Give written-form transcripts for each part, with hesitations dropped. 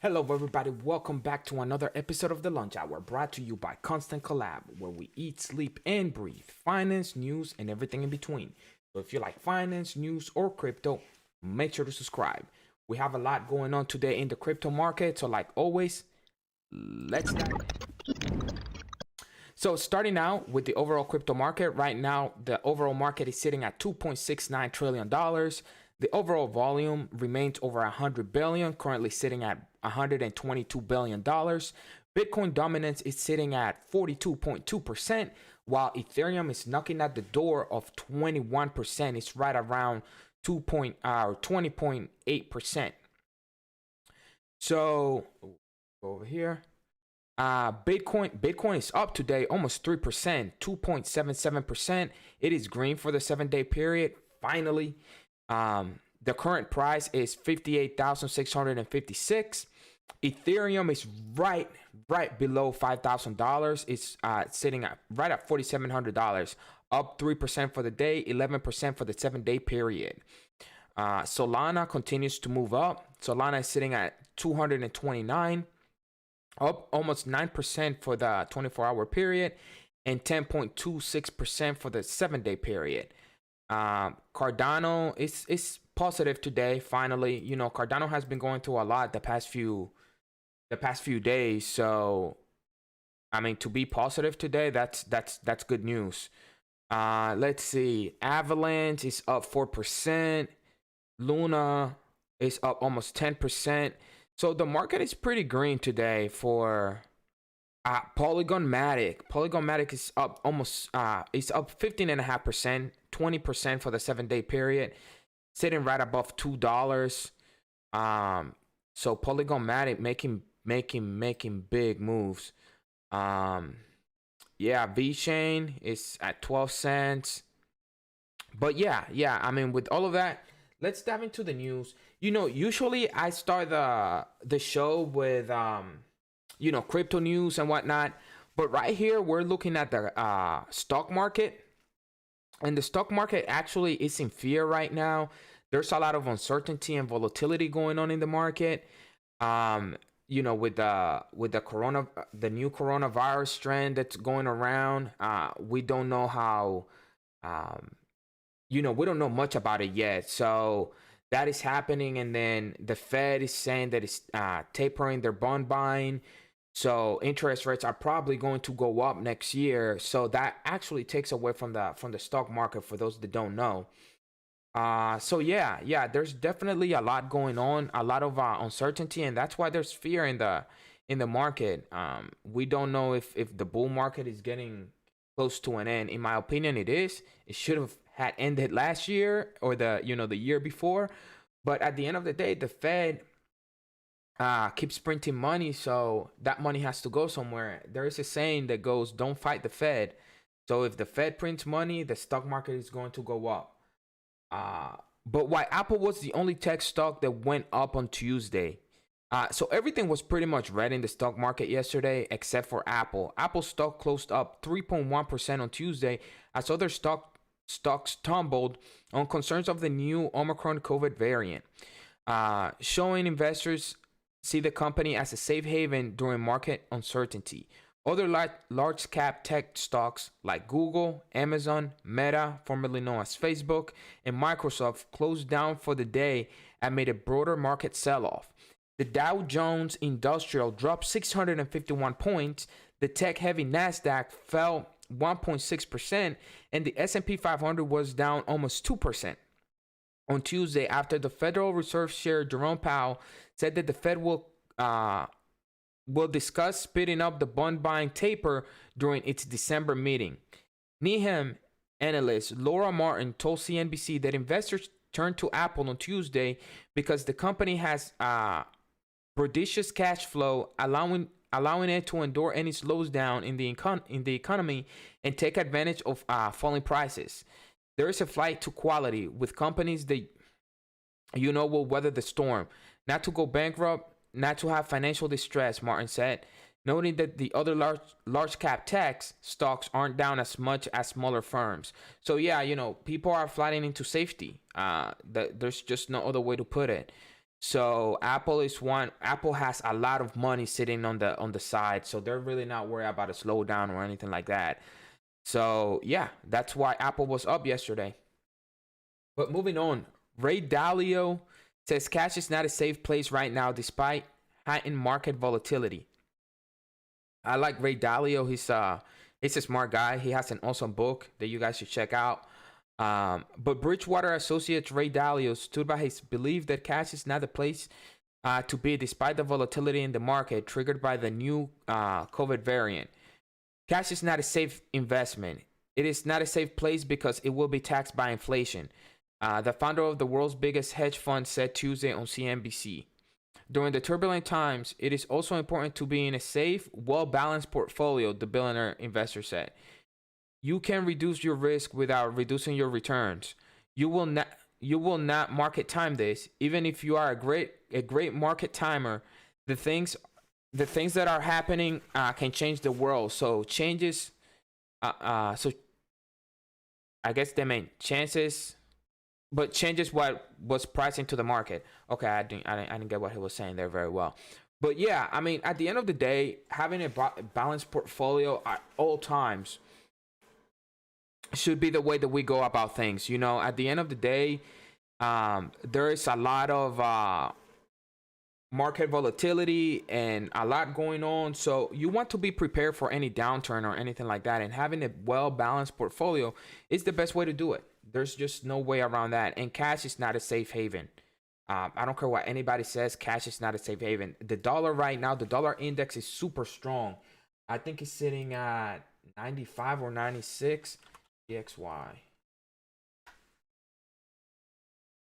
Hello everybody, welcome back to another episode of The Lunch Hour, brought to you by Constant Collab, where we eat, sleep, and breathe finance, news, and everything in between. So if you like finance, news, or crypto, make sure to subscribe. We have a lot going on today in the crypto market, so like always, let's dive in. So starting out with the overall crypto market, right now the overall market is sitting at $2.69 trillion. The overall volume remains over 100 billion, currently sitting at $122 billion. Bitcoin dominance is sitting at 42.2%, while Ethereum is knocking at the door of 21%. It's right around 20.8%. So over here. Bitcoin is up today almost 3%, 2.77%. It is green for the 7-day period. Finally, the current price is 58,656. Ethereum is right below $5,000. It's sitting at right at $4,700, up 3% for the day, 11% for the 7-day period. Solana continues to move up. Solana is sitting at 229, up almost 9% for the 24-hour period and 10.26% for the 7-day period. Cardano is positive today. Finally, Cardano has been going through a lot the past few days. So, I mean, to be positive today, that's good news. Let's see. Avalanche is up 4%. Luna is up almost 10%. So the market is pretty green today for Polygon Matic. Polygon Matic is up almost it's up 15.5%, 20% for the 7-day period, sitting right above $2. So Polygon Matic making big moves. Yeah, VeChain is at 12 cents. But yeah, I mean, with all of that, let's dive into the news. Usually I start the show with crypto news and whatnot, but right here we're looking at the stock market, and the stock market actually is in fear right now. There's a lot of uncertainty and volatility going on in the market. With the new coronavirus trend that's going around, we don't know how. We don't know much about it yet. So that is happening. And then the Fed is saying that it's tapering their bond buying. So interest rates are probably going to go up next year. So that actually takes away from the stock market for those that don't know. So yeah, there's definitely a lot going on, a lot of uncertainty, and that's why there's fear in the market. We don't know if the bull market is getting close to an end. In my opinion, it is. It should have had ended last year or the year before, but at the end of the day, the Fed keeps printing money, so that money has to go somewhere. There is a saying that goes, "Don't fight the Fed." So if the Fed prints money, the stock market is going to go up. But why Apple was the only tech stock that went up on Tuesday. So everything was pretty much red in the stock market yesterday, except for Apple. Apple stock closed up 3.1% on Tuesday, as other stocks tumbled on concerns of the new Omicron COVID variant, showing investors see the company as a safe haven during market uncertainty. Other large cap tech stocks like Google, Amazon, Meta, formerly known as Facebook, and Microsoft closed down for the day amid a broader market sell-off. The Dow Jones Industrial dropped 651 points. The tech-heavy Nasdaq fell 1.6%, and the S&P 500 was down almost 2%. On Tuesday, after the Federal Reserve Chair Jerome Powell said that the Fed will discuss speeding up the bond buying taper during its December meeting. Needham analyst Laura Martin told CNBC that investors turned to Apple on Tuesday because the company has prodigious cash flow, allowing it to endure any slowdown in the economy and take advantage of falling prices. There is a flight to quality with companies that will weather the storm, not to go bankrupt, not to have financial distress, Martin said, noting that the other large cap tech stocks aren't down as much as smaller firms. So yeah, people are flying into safety. There's just no other way to put it. So Apple is one. Apple has a lot of money sitting on the side, so they're really not worried about a slowdown or anything like that. So yeah, that's why Apple was up yesterday. But moving on, Ray Dalio says cash is not a safe place right now despite heightened market volatility. I like Ray Dalio. He's a smart guy. He has an awesome book that you guys should check out. But Bridgewater Associates Ray Dalio stood by his belief that cash is not the place to be despite the volatility in the market triggered by the new COVID variant. Cash is not a safe investment. It is not a safe place because it will be taxed by inflation. The founder of the world's biggest hedge fund said Tuesday on CNBC. During the turbulent times, it is also important to be in a safe, well-balanced portfolio, the billionaire investor said. You can reduce your risk without reducing your returns. You will not market time this. Even if you are a great market timer, the things that are happening can change the world. So changes so I guess they mean chances, but changes what was priced into the market. Okay, I didn't get what he was saying there very well. But yeah, I mean, at the end of the day, having a balanced portfolio at all times should be the way that we go about things. You know, at the end of the day, there is a lot of market volatility and a lot going on, so you want to be prepared for any downturn or anything like that, and having a well-balanced portfolio is the best way to do it. There's just no way around that. And cash is not a safe haven. I don't care what anybody says, cash is not a safe haven. The dollar right now, the dollar index is super strong. I think it's sitting at 95 or 96 DXY.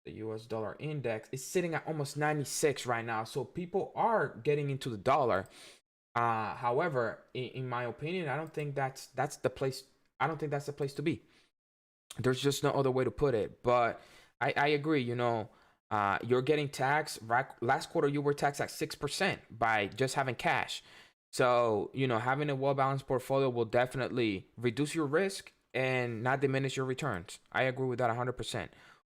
The US dollar index is sitting at almost 96 right now. So people are getting into the dollar. However, in my opinion, I don't think that's the place. I don't think that's the place to be. There's just no other way to put it. But I agree, you know, you're getting taxed. Right, last quarter, you were taxed at 6% by just having cash. So, you know, having a well-balanced portfolio will definitely reduce your risk and not diminish your returns. I agree with that 100%.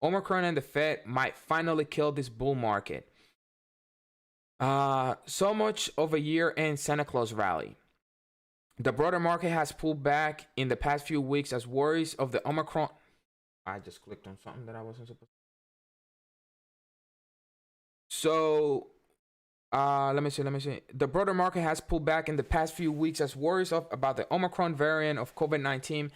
Omicron and the Fed might finally kill this bull market. So much of a year-end Santa Claus rally. The broader market has pulled back in the past few weeks as worries of the Omicron. I just clicked on something that I wasn't supposed to. So, let me see. The broader market has pulled back in the past few weeks as worries about the Omicron variant of COVID-19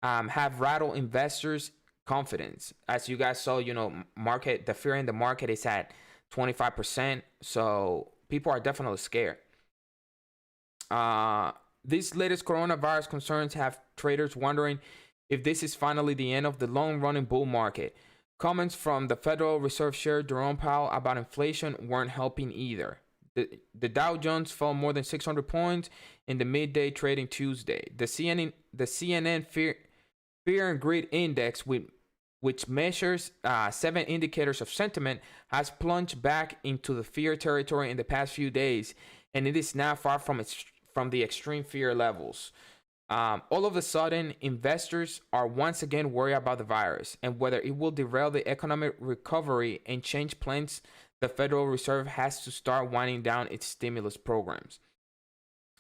have rattled investors' confidence. As you guys saw, you know, the fear in the market is at 25%. So people are definitely scared. These latest coronavirus concerns have traders wondering if this is finally the end of the long-running bull market. Comments from the Federal Reserve Chair Jerome Powell about inflation weren't helping either. The Dow Jones fell more than 600 points in the midday trading Tuesday. The CNN Fear and Greed Index, which measures 7 indicators of sentiment, has plunged back into the fear territory in the past few days, and it is now far from the extreme fear levels. All of a sudden, investors are once again worried about the virus and whether it will derail the economic recovery and change plans. The Federal Reserve has to start winding down its stimulus programs.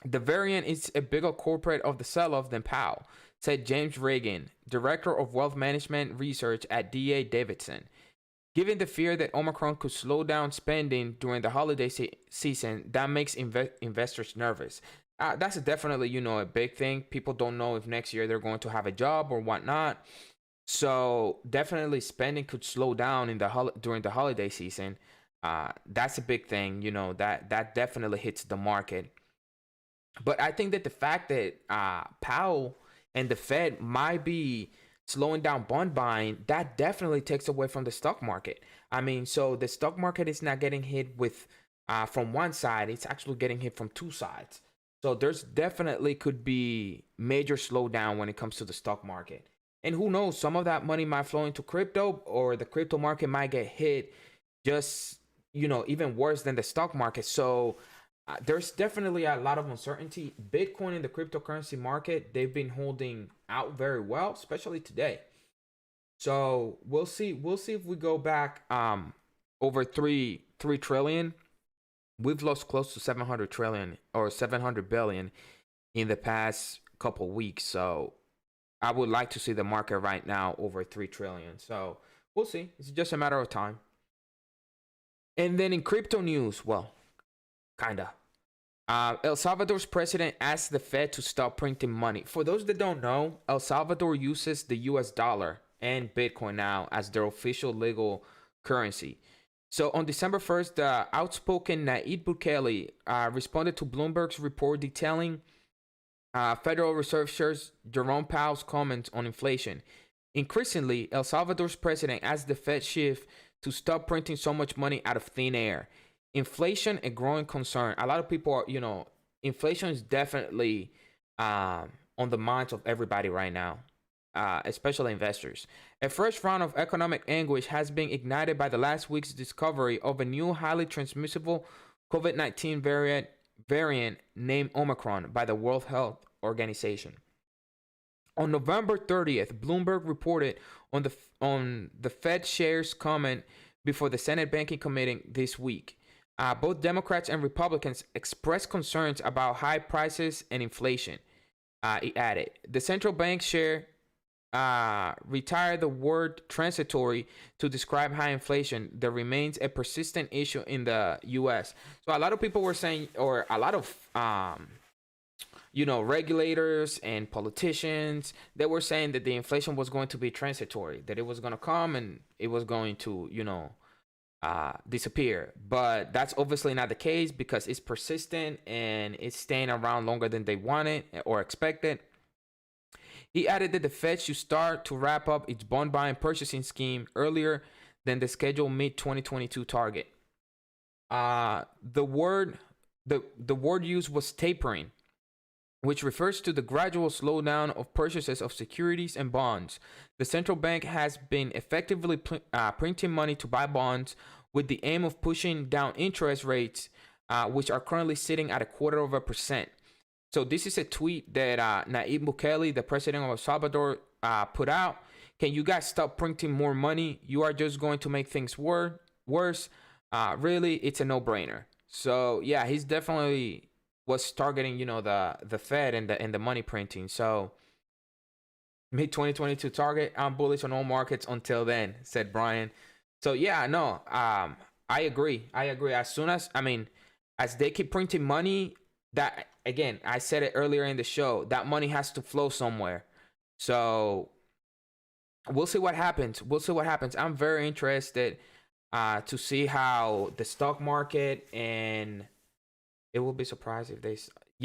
The variant is a bigger culprit of the sell-off than Powell, said James Reagan, Director of Wealth Management Research at D.A. Davidson. Given the fear that Omicron could slow down spending during the holiday season, that makes investors nervous. That's definitely, you know, a big thing. People don't know if next year they're going to have a job or whatnot. So definitely spending could slow down during the holiday season. That's a big thing, you know, that definitely hits the market. But I think that the fact that Powell and the Fed might be slowing down bond buying, that definitely takes away from the stock market. I mean, so the stock market is not getting hit with from one side, it's actually getting hit from two sides. So there's definitely could be major slowdown when it comes to the stock market. And who knows, some of that money might flow into crypto, or the crypto market might get hit just, you know, even worse than the stock market. So there's definitely a lot of uncertainty. Bitcoin in the cryptocurrency market, they've been holding out very well, especially today. So we'll see if we go back over 3 trillion. We've lost close to 700 trillion or 700 billion in the past couple weeks. So I would like to see the market right now over 3 trillion. So we'll see. It's just a matter of time. And then in crypto news, well, kinda. El Salvador's president asked the Fed to stop printing money. For those that don't know, El Salvador uses the US dollar and Bitcoin now as their official legal currency. So on December 1st, the outspoken Nayib Bukele responded to Bloomberg's report detailing Federal Reserve Chair Jerome Powell's comments on inflation. Increasingly, El Salvador's president asked the Fed chief to stop printing so much money out of thin air. Inflation, a growing concern. A lot of people are, inflation is definitely on the minds of everybody right now, especially investors. A fresh round of economic anguish has been ignited by the last week's discovery of a new highly transmissible COVID-19 variant named Omicron by the World Health Organization. On November 30th, Bloomberg reported on the Fed chair's comment before the Senate Banking Committee this week. Both Democrats and Republicans expressed concerns about high prices and inflation. He added, the central bank chair retired the word transitory to describe high inflation that remains a persistent issue in the U.S. So a lot of people were saying, or a lot of regulators and politicians, they were saying that the inflation was going to be transitory, that it was going to come and it was going to, disappear. But that's obviously not the case because it's persistent and it's staying around longer than they wanted or expected. He added that the Fed should start to wrap up its bond buying purchasing scheme earlier than the scheduled mid-2022 target. The word used was tapering, which refers to the gradual slowdown of purchases of securities and bonds. The central bank has been effectively printing money to buy bonds with the aim of pushing down interest rates, which are currently sitting at 0.25%. So this is a tweet that Nayib Bukele, the president of El Salvador, put out. Can you guys stop printing more money? You are just going to make things worse. Really, it's a no-brainer. So yeah, he's definitely was targeting, the Fed and the money printing. So mid-2022 target. I'm bullish on all markets until then, said Brian. So yeah, no, I agree. As they keep printing money, that again, I said it earlier in the show, that money has to flow somewhere. So we'll see what happens. I'm very interested to see how the stock market, and it will be surprised if they,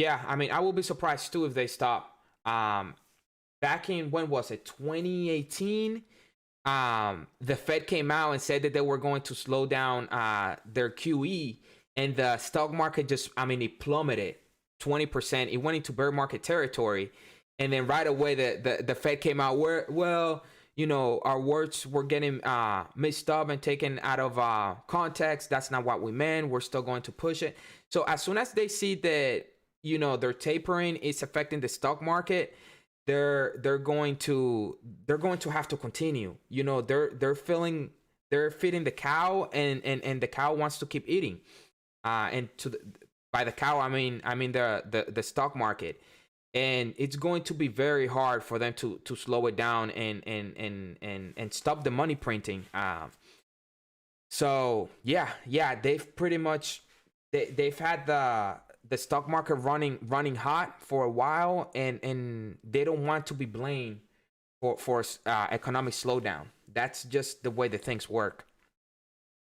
I will be surprised too if they stop. Back in, when was it, 2018, the Fed came out and said that they were going to slow down their QE, and the stock market just, it plummeted 20%. It went into bear market territory, and then right away the Fed came out where, our words were getting mixed up and taken out of context. That's not what we meant. We're still going to push it. So as soon as they see that, their tapering is affecting the stock market, they're going to have to continue. They're feeding the cow, and the cow wants to keep eating. And by the cow, I mean the stock market. And it's going to be very hard for them to slow it down and stop the money printing. So they've pretty much they've had the stock market running hot for a while, and they don't want to be blamed for economic slowdown. That's just the way the things work.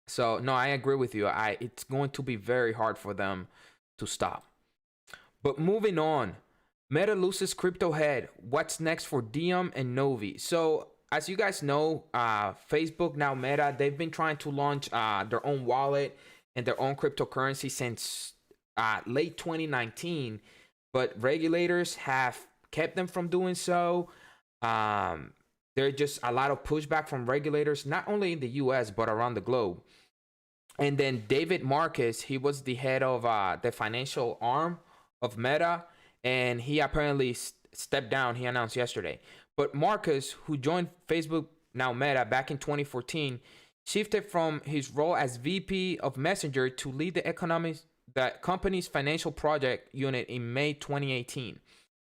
So no, I agree with you. It's going to be very hard for them to stop. But moving on, Meta loses crypto head. What's next for Diem and Novi? So as you guys know, Facebook, now Meta, they've been trying to launch their own wallet and their own cryptocurrency since late 2019, but regulators have kept them from doing so. There's just a lot of pushback from regulators, not only in the US, but around the globe. And then David Marcus, he was the head of the financial arm of Meta, and he apparently stepped down, he announced yesterday. But Marcus, who joined Facebook, now Meta, back in 2014, shifted from his role as VP of Messenger to lead the company's financial project unit in May 2018.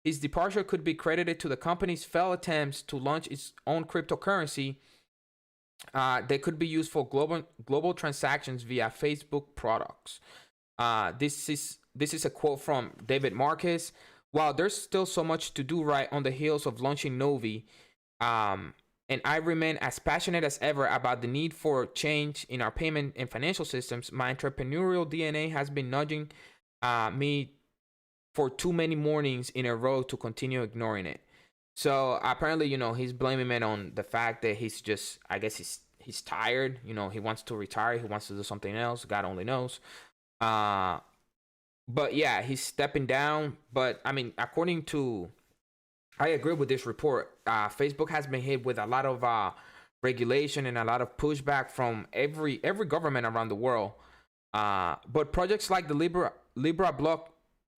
His departure could be credited to the company's failed attempts to launch its own cryptocurrency that could be used for global transactions via Facebook products. This is a quote from David Marcus. While there's still so much to do right on the heels of launching Novi, and I remain as passionate as ever about the need for change in our payment and financial systems, my entrepreneurial DNA has been nudging me for too many mornings in a row to continue ignoring it. So apparently, he's blaming it on the fact that he's just, I guess he's tired. He wants to retire. He wants to do something else. God only knows. But yeah, he's stepping down. But I mean, I agree with this report. Facebook has been hit with a lot of regulation and a lot of pushback from every government around the world. But projects like the Libra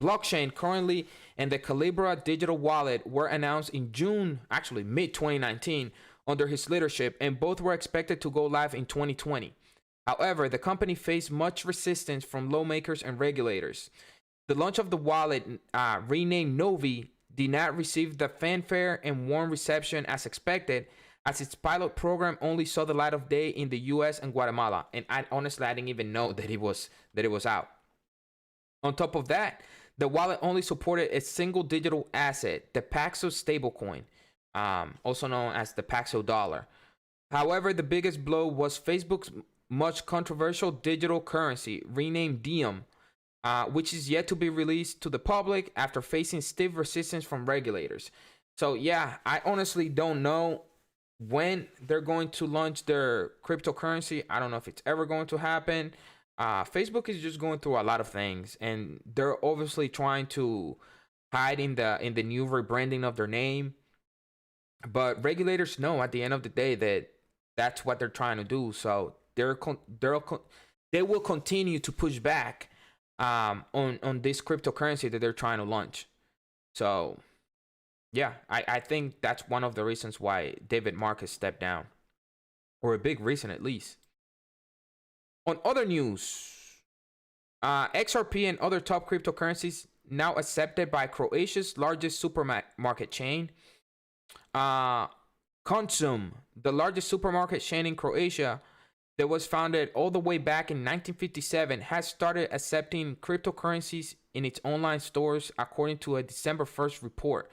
blockchain currently and the Calibra digital wallet were announced in June, actually mid 2019, under his leadership, and both were expected to go live in 2020. However, the company faced much resistance from lawmakers and regulators. The launch of the wallet, renamed Novi, did not receive the fanfare and warm reception as expected, as its pilot program only saw the light of day in the US and Guatemala. And I didn't even know that it was out. On top of that, the wallet only supported a single digital asset, the Paxos stablecoin, also known as the Paxo dollar. However, the biggest blow was Facebook's much controversial digital currency, renamed Diem, which is yet to be released to the public after facing stiff resistance from regulators. So yeah, I honestly don't know when they're going to launch their cryptocurrency. I don't know if it's ever going to happen. Facebook is just going through a lot of things, and they're obviously trying to hide in the new rebranding of their name. But regulators know at the end of the day that that's what they're trying to do. So they will continue to push back on this cryptocurrency that they're trying to launch. So yeah, I think that's one of the reasons why David Marcus stepped down, or a big reason at least. On other news, XRP and other top cryptocurrencies now accepted by Croatia's largest supermarket chain. Consum, the largest supermarket chain in Croatia that was founded all the way back in 1957, has started accepting cryptocurrencies in its online stores, according to a December 1st report.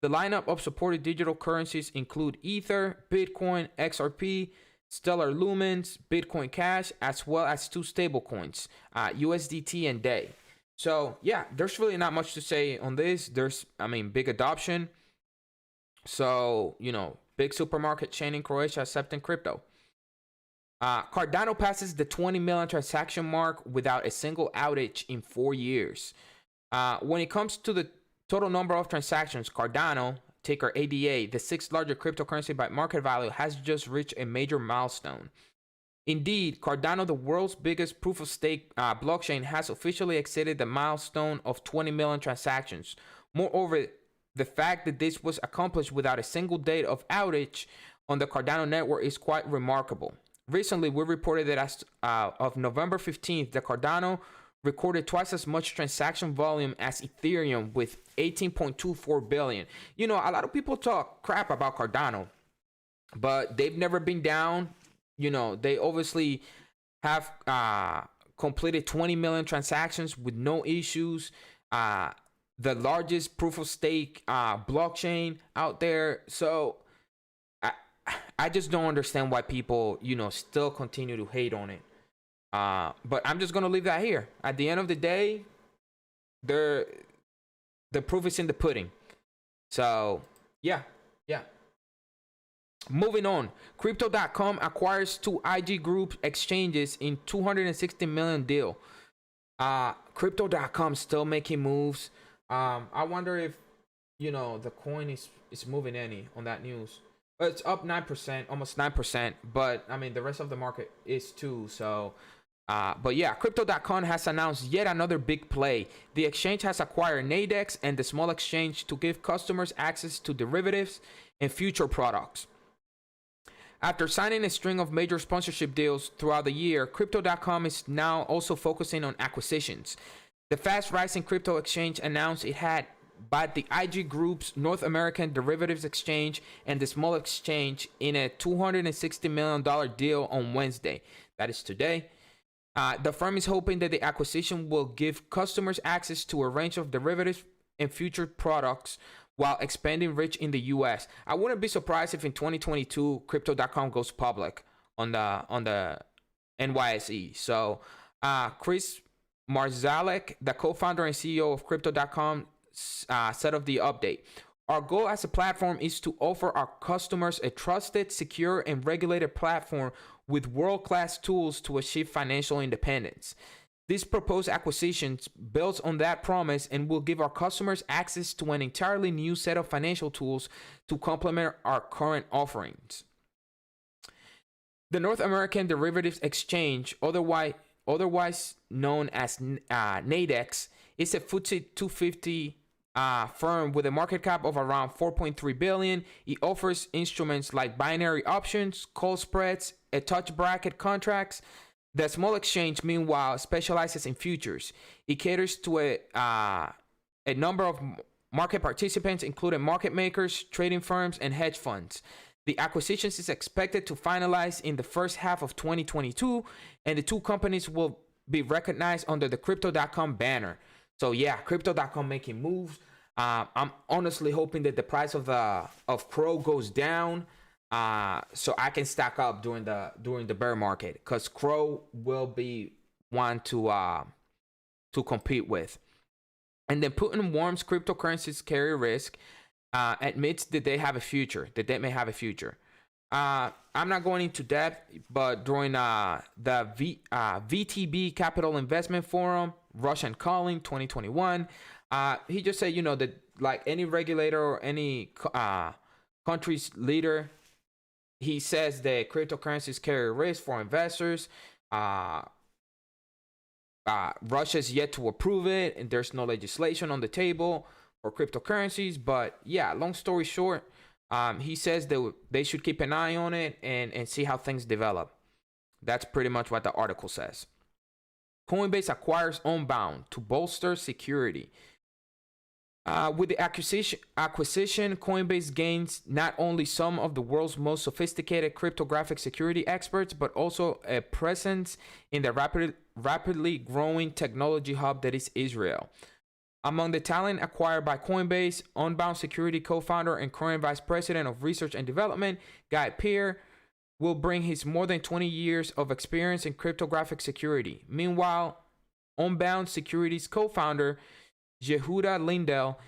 The lineup of supported digital currencies include Ether, Bitcoin, XRP, Stellar Lumens, Bitcoin Cash, as well as two stablecoins, USDT and DAY. So yeah, there's really not much to say on this. There's, big adoption. So, big supermarket chain in Croatia accepting crypto. Cardano passes the 20 million transaction mark without a single outage in 4 years. When it comes to the total number of transactions, Cardano, ticker ADA, the sixth largest cryptocurrency by market value, has just reached a major milestone. Indeed, Cardano, the world's biggest proof-of-stake blockchain, has officially exceeded the milestone of 20 million transactions. Moreover, the fact that this was accomplished without a single day of outage on the Cardano network is quite remarkable. Recently, we reported that as of November 15th, the Cardano recorded twice as much transaction volume as Ethereum with 18.24 billion. A lot of people talk crap about Cardano, but they've never been down. They obviously have completed 20 million transactions with no issues. The largest proof of stake blockchain out there. So I just don't understand why people, still continue to hate on it. But I'm just going to leave that here. At the end of the day, the proof is in the pudding. So, yeah. Moving on. Crypto.com acquires two IG group exchanges in $260 million deal. Crypto.com still making moves. I wonder if, the coin is moving any on that news. It's up 9%, almost 9%. But, the rest of the market is too. So, but yeah, Crypto.com has announced yet another big play. The exchange has acquired Nadex and the small exchange to give customers access to derivatives and future products. After signing a string of major sponsorship deals throughout the year, Crypto.com is now also focusing on acquisitions. The fast rising crypto exchange announced it had bought the IG Group's North American Derivatives Exchange and the small exchange in a $260 million deal on Wednesday. That is today. The firm is hoping that the acquisition will give customers access to a range of derivatives and future products while expanding reach in the US. I wouldn't be surprised if in 2022 Crypto.com goes public on the NYSE. So Chris Marzalek, the co-founder and CEO of Crypto.com, said of the update. Our goal as a platform is to offer our customers a trusted, secure, and regulated platform with world-class tools to achieve financial independence. This proposed acquisition builds on that promise and will give our customers access to an entirely new set of financial tools to complement our current offerings. The North American Derivatives Exchange, otherwise known as NADEX, is a FTSE 250 firm with a market cap of around $4.3 billion. It offers instruments like binary options, call spreads, and touch bracket contracts. The small exchange, meanwhile, specializes in futures. It caters to a number of market participants, including market makers, trading firms, and hedge funds. The acquisition is expected to finalize in the first half of 2022, and the two companies will be recognized under the Crypto.com banner. So yeah, Crypto.com making moves. I'm honestly hoping that the price of Crow goes down, so I can stack up during the bear market, because Crow will be one to compete with. And then Putin warns cryptocurrencies carry risk, admits that they may have a future. I'm not going into depth, but during the VTB Capital Investment Forum, Russian Calling 2021, he just said, that like any regulator or any country's leader, he says that cryptocurrencies carry risk for investors. Russia's yet to approve it, and there's no legislation on the table for cryptocurrencies. But yeah, long story short, he says that they should keep an eye on it and see how things develop. That's pretty much what the article says. Coinbase acquires Unbound to bolster security. With the acquisition, Coinbase gains not only some of the world's most sophisticated cryptographic security experts, but also a presence in the rapidly growing technology hub that is Israel. Among the talent acquired by Coinbase, Unbound Security co-founder and current vice president of research and development, Guy Peer, will bring his more than 20 years of experience in cryptographic security. Meanwhile, Unbound Security's co-founder, Yehuda Lindell,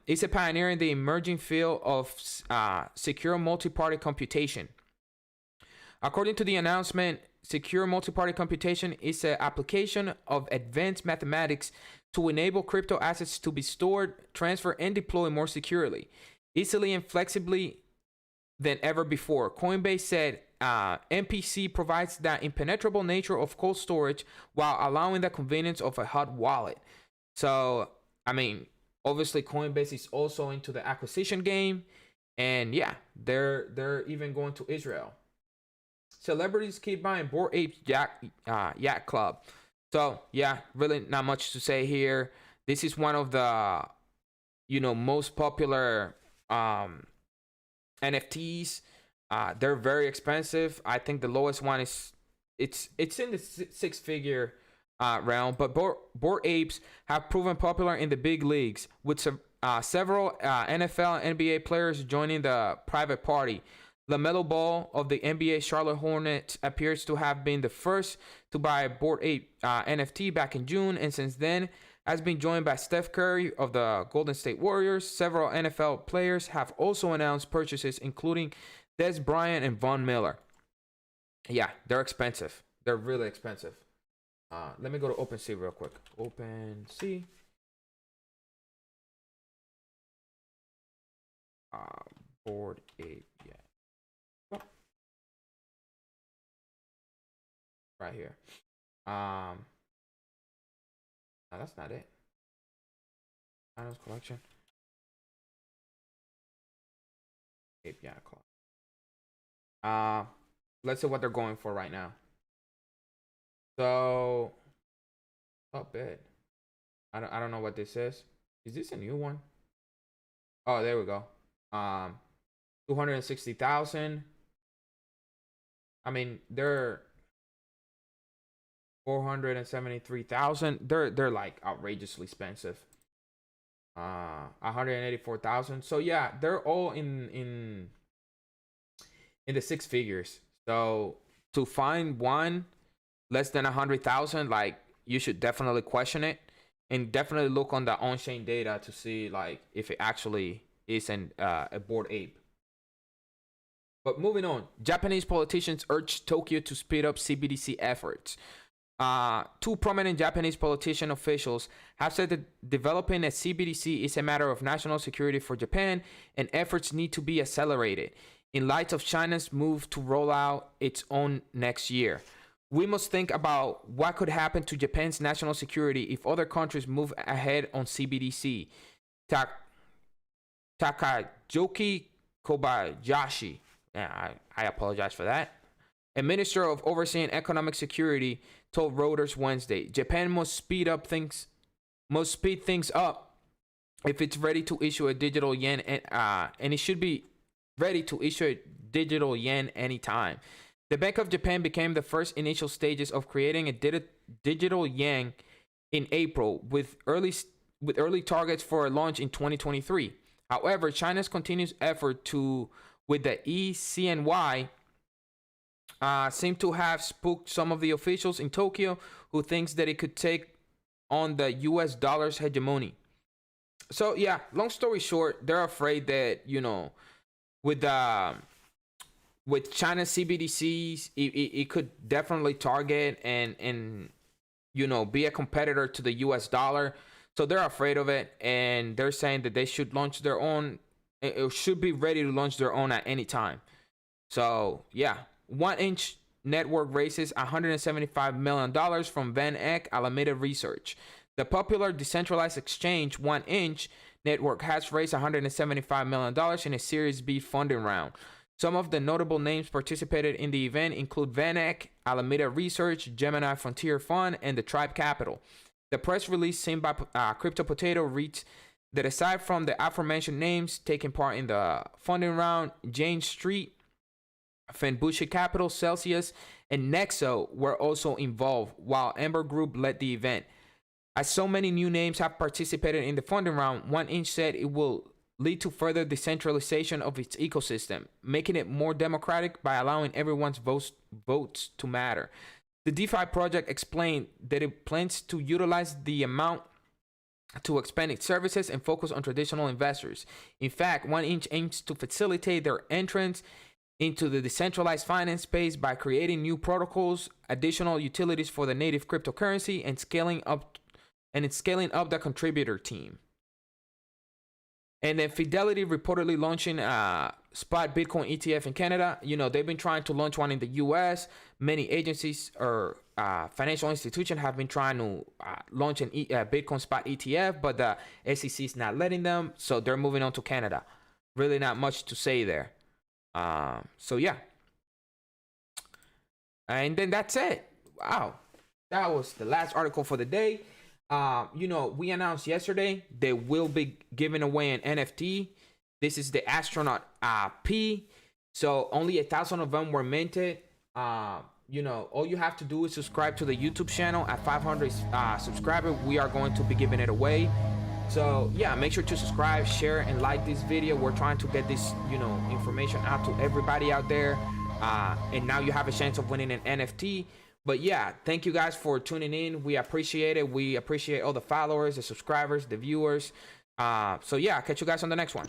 is a pioneer in the emerging field of secure multi-party computation. According to the announcement, secure multi-party computation is an application of advanced mathematics to enable crypto assets to be stored, transferred, and deployed more securely, easily and flexibly than ever before. Coinbase said MPC provides the impenetrable nature of cold storage while allowing the convenience of a hot wallet. So, I mean, obviously Coinbase is also into the acquisition game, and yeah, they're even going to Israel. Celebrities keep buying Boar Apes Yacht Club. So yeah, really not much to say here. This is one of the most popular NFTs. They're very expensive. I think the lowest one is it's in the six-figure realm, but Boar Apes have proven popular in the big leagues, with several NFL and NBA players joining the private party. LaMelo Ball of the NBA Charlotte Hornets appears to have been the first to buy a Bored Ape NFT back in June, and since then has been joined by Steph Curry of the Golden State Warriors. Several NFL players have also announced purchases, including Des Bryant and Von Miller. Yeah, they're expensive. They're really expensive. Let me go to OpenSea real quick. OpenSea. Bored Ape. Yeah. Oh. Right here. No, that's not it. Finals collection. Ape Yacht Club. Let's see what they're going for right now. So, oh, bad. I don't know what this is. Is this a new one? Oh, there we go. 260,000. I mean, they're 473,000. They're like outrageously expensive. 184,000. So yeah, they're all in the six figures. So to find one less than 100,000, like, you should definitely question it, and definitely look on the on-chain data to see like if it actually is a Bored Ape. But moving on, Japanese politicians urge Tokyo to speed up CBDC efforts. Two prominent Japanese politician officials have said that developing a CBDC is a matter of national security for Japan, and efforts need to be accelerated in light of China's move to roll out its own next year. We must think about what could happen to Japan's national security if other countries move ahead on CBDC. Takajoki Kobayashi, I apologize for that, a minister of overseeing economic security, told Reuters Wednesday, Japan must speed things up if it's ready to issue a digital yen, and it should be ready to issue a digital yen anytime. The Bank of Japan became the first initial stages of creating a digital yen in April, with early targets for a launch in 2023. However, China's continuous effort with the ECNY seem to have spooked some of the officials in Tokyo, who thinks that it could take on the US dollar's hegemony. So yeah, long story short, they're afraid that, with China's CBDCs, it could definitely target and be a competitor to the US dollar. So they're afraid of it, and they're saying that they should launch their own. It should be ready to launch their own at any time. So yeah, OneInch network raises $175 million from Van Eck Alameda Research. The popular decentralized exchange OneInch network has raised $175 million in a Series B funding round. Some of the notable names participated in the event include Van Eck, Alameda Research, Gemini Frontier Fund, and the Tribe Capital. The press release seen by Crypto Potato reads that aside from the aforementioned names taking part in the funding round, Jane Street, Fenbushi Capital, Celsius, and Nexo were also involved, while Ember Group led the event. As so many new names have participated in the funding round, OneInch said it will lead to further decentralization of its ecosystem, making it more democratic by allowing everyone's votes to matter. The DeFi project explained that it plans to utilize the amount to expand its services and focus on traditional investors. In fact, OneInch aims to facilitate their entrance into the decentralized finance space by creating new protocols, additional utilities for the native cryptocurrency, and scaling up the contributor team. And then Fidelity reportedly launching a spot Bitcoin ETF in Canada. They've been trying to launch one in the US. Many agencies or financial institutions have been trying to launch a Bitcoin spot ETF, but the SEC is not letting them. So they're moving on to Canada. Really not much to say there. So yeah. And then that's it. Wow. That was the last article for the day. We announced yesterday they will be giving away an NFT. This is the Astronaut P. So only 1,000 of them were minted. All you have to do is subscribe to the YouTube channel. At 500 subscribers, we are going to be giving it away. So yeah, make sure to subscribe, share, and like this video. We're trying to get this, information out to everybody out there. And now you have a chance of winning an NFT. But yeah, thank you guys for tuning in. We appreciate it. We appreciate all the followers, the subscribers, the viewers. So yeah, catch you guys on the next one.